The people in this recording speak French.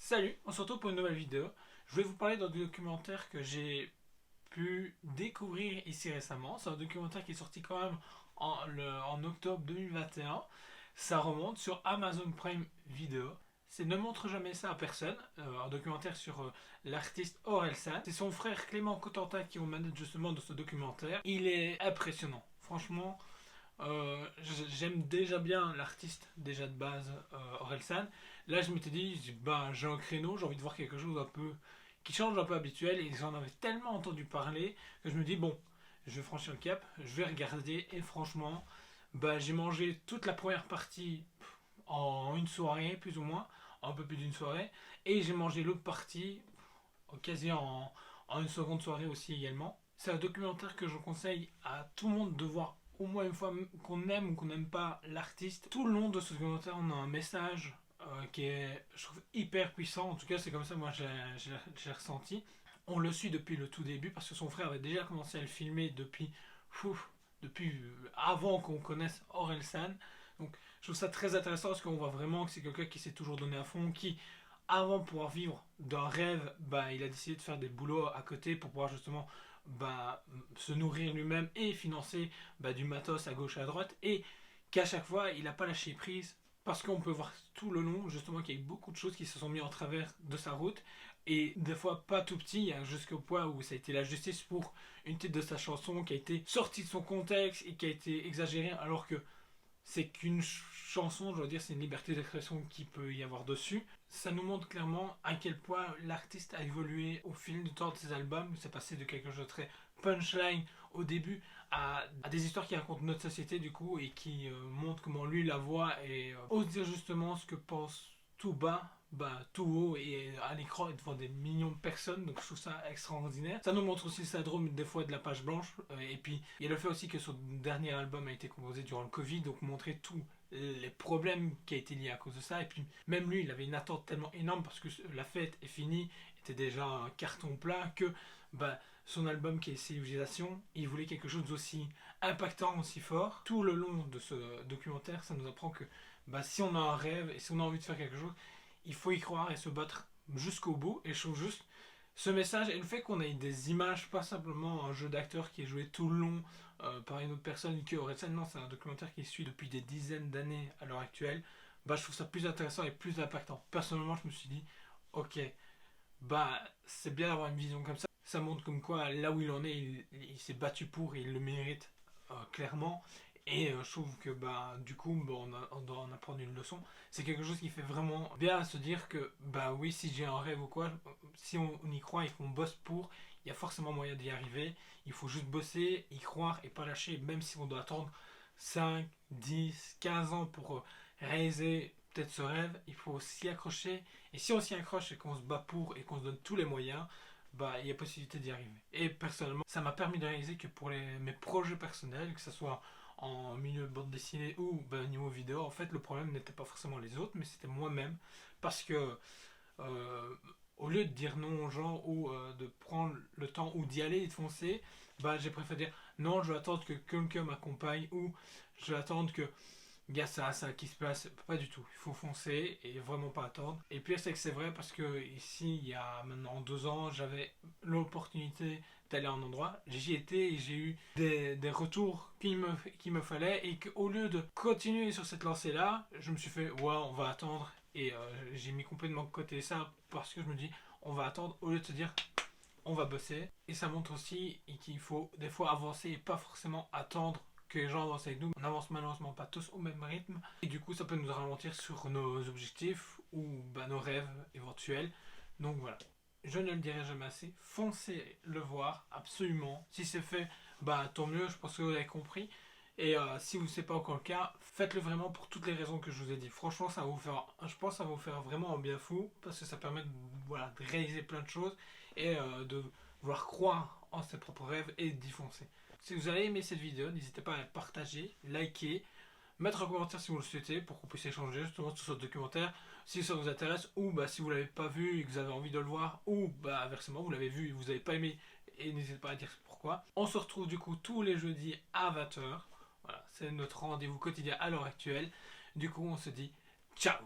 Salut, on se retrouve pour une nouvelle vidéo. Je vais vous parler d'un documentaire que j'ai pu découvrir ici récemment. C'est un documentaire qui est sorti quand même en octobre 2021. Ça remonte sur Amazon Prime Video. C'est Ne montre jamais ça à personne, un documentaire sur l'artiste Orelsan. C'est son frère Clément Cotentin qui est aux manettes justement de ce documentaire. Il est impressionnant, franchement. J'aime déjà bien l'artiste déjà de base, Orelsan. Là je m'étais dit, ben, j'ai un créneau, j'ai envie de voir quelque chose un peu qui change un peu habituel, et j'en avais tellement entendu parler que je me dis bon, je vais franchir le cap, je vais regarder, et franchement, ben, j'ai mangé toute la première partie en une soirée plus ou moins, un peu plus d'une soirée, et j'ai mangé l'autre partie quasi en une seconde soirée aussi également. C'est un documentaire que je conseille à tout le monde de voir au moins une fois, qu'on aime ou qu'on n'aime pas l'artiste. Tout le long de ce documentaire, on a un message qui est, je trouve, hyper puissant. En tout cas, c'est comme ça que moi j'ai ressenti. On le suit depuis le tout début parce que son frère avait déjà commencé à le filmer depuis avant qu'on connaisse Orelsan. Donc je trouve ça très intéressant parce qu'on voit vraiment que c'est quelqu'un qui s'est toujours donné à fond, qui avant de pouvoir vivre d'un rêve, bah, il a décidé de faire des boulots à côté pour pouvoir justement, bah, se nourrir lui-même et financer, bah, du matos à gauche et à droite, et qu'à chaque fois il n'a pas lâché prise parce qu'on peut voir tout le long justement qu'il y a eu beaucoup de choses qui se sont mis en travers de sa route, et des fois pas tout petit, hein, jusqu'au point où ça a été la justice pour une titre de sa chanson qui a été sortie de son contexte et qui a été exagérée, alors que c'est qu'une chanson, je veux dire, c'est une liberté d'expression qui peut y avoir dessus. Ça nous montre clairement à quel point l'artiste a évolué au fil du temps de ses albums. C'est passé de quelque chose de très punchline au début à des histoires qui racontent notre société du coup, et qui montrent comment lui la voit, et ose dire justement ce que pense tout bas, bah, tout haut et à l'écran et devant des millions de personnes. Donc je trouve ça extraordinaire. Ça nous montre aussi le syndrome des fois de la page blanche, et puis il y a le fait aussi que son dernier album a été composé durant le Covid, donc montrer tous les problèmes qui a été liés à cause de ça. Et puis même lui, il avait une attente tellement énorme parce que la fête est finie, était déjà un carton plat, que bah, son album qui est Civilisation, il voulait quelque chose d'aussi impactant, aussi fort. Tout le long de ce documentaire, ça nous apprend que bah, si on a un rêve et si on a envie de faire quelque chose, il faut y croire et se battre jusqu'au bout. Et je trouve juste ce message et le fait qu'on ait des images, pas simplement un jeu d'acteur qui est joué tout le long par une autre personne qui aurait ça. Non, c'est un documentaire qui suit depuis des dizaines d'années à l'heure actuelle. Bah, je trouve ça plus intéressant et plus impactant. Personnellement, je me suis dit, ok, bah, c'est bien d'avoir une vision comme ça. Ça montre comme quoi, là où il en est, il s'est battu pour et il le mérite clairement. Et je trouve que bah, du coup, bah, on doit en apprendre une leçon. C'est quelque chose qui fait vraiment bien à se dire que, bah oui, si j'ai un rêve ou quoi, si on y croit et qu'on bosse pour, il y a forcément moyen d'y arriver. Il faut juste bosser, y croire et pas lâcher, même si on doit attendre 5, 10, 15 ans pour réaliser peut-être ce rêve. Il faut s'y accrocher. Et si on s'y accroche et qu'on se bat pour et qu'on se donne tous les moyens, bah, il y a possibilité d'y arriver. Et personnellement, ça m'a permis de réaliser que pour mes projets personnels, que ce soit en milieu de bande dessinée ou bah, niveau vidéo, en fait, le problème n'était pas forcément les autres, mais c'était moi-même. Parce que euh, au lieu de dire non aux gens ou de prendre le temps ou d'y aller et de foncer, bah, j'ai préféré dire non, je vais attendre que quelqu'un m'accompagne, ou je vais attendre que il y a ça qui se passe. Pas du tout. Il faut foncer et vraiment pas attendre. Et puis c'est que c'est vrai parce que ici, il y a maintenant 2 ans, j'avais l'opportunité d'aller à un endroit. J'y étais et j'ai eu des retours qu'il me fallait. Et qu'au lieu de continuer sur cette lancée-là, je me suis fait, ouais, on va attendre. Et j'ai mis complètement de côté ça parce que je me dis, on va attendre au lieu de se dire, on va bosser. Et ça montre aussi qu'il faut des fois avancer et pas forcément attendre que les gens avancent avec nous. On avance malheureusement pas tous au même rythme. Et du coup, ça peut nous ralentir sur nos objectifs ou bah, nos rêves éventuels. Donc voilà. Je ne le dirai jamais assez. Foncez le voir, absolument. Si c'est fait, bah tant mieux, je pense que vous avez compris. Et si vous ne savez pas encore le cas, faites-le vraiment pour toutes les raisons que je vous ai dit. Franchement, ça va vous faire, je pense que ça va vous faire vraiment un bien fou, parce que ça permet de, voilà, de réaliser plein de choses et de vouloir croire en ses propres rêves et d'y foncer. Si vous avez aimé cette vidéo, n'hésitez pas à la partager, liker, mettre un commentaire si vous le souhaitez pour qu'on puisse échanger justement sur ce documentaire si ça vous intéresse, ou bah, si vous ne l'avez pas vu et que vous avez envie de le voir, ou bah, inversement vous l'avez vu et vous n'avez pas aimé, et n'hésitez pas à dire pourquoi. On se retrouve du coup tous les jeudis à 20h. Voilà, c'est notre rendez-vous quotidien à l'heure actuelle. Du coup on se dit ciao.